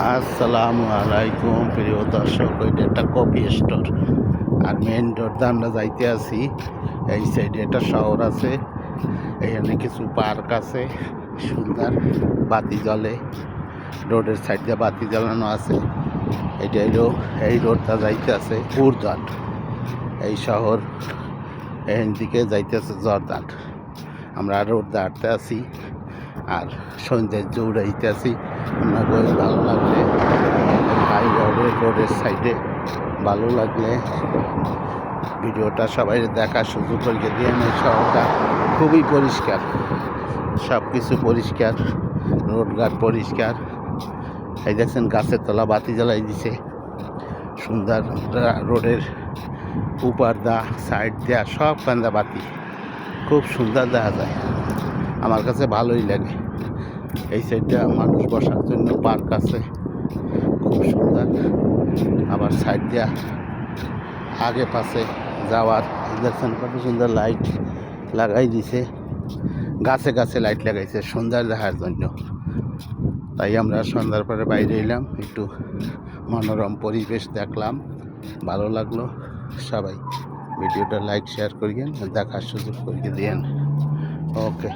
আসসালামু আলাইকুম প্রিয় দর্শক, ওইটা একটা কফি স্টোর। আর মেন রোড দিয়ে আমরা যাইতে আছি। এই সাইডে একটা শহর আছে, এখানে কিছু পার্ক আছে, সুন্দর বাতি জ্বলে, রোডের সাইড দিয়ে বাতি জ্বালানো আছে। এটা হলো এই রোডটা যাইতে আছে উর্দান। এই শহর এখান থেকে যাইতেছে জর্দান। আমরা রোড দাঁড়তে আছি আর সৌন্দর্য উড়াইতে আছি। আমরা ভালো লাগলে হাই রোডের সাইডে ভালো লাগলে ভিডিওটা সবাই দেখার সুযোগ করে দিয়ে। এই শহরটা খুবই পরিষ্কার, সব কিছু পরিষ্কার, রোডঘাট পরিষ্কার। এই দেখছেন গাছের তলা বাতি জ্বালাই দিছে, সুন্দর। রোডের উপার দা সাইড দেয়া সব কান্দা বাতি, খুব সুন্দর দেখা যায়। আমার কাছে ভালোই লাগে। এই সাইডটা মানুষ বসার জন্য পার্ক আছে, খুব সুন্দর। আবার সাইড দিয়া আগে পাশে যাওয়ার দেখছেন কত সুন্দর লাইট লাগাই দিছে, গাছে গাছে লাইট লাগাইছে সুন্দর দেখার জন্য। তাই আমরা সন্ধ্যার পরে বাইরে এলাম, একটু মনোরম পরিবেশ দেখলাম, ভালো লাগলো। সবাই ভিডিওটা লাইক শেয়ার করিয়েন, দেখার সুযোগ করিয়ে দিয়েন। ওকে।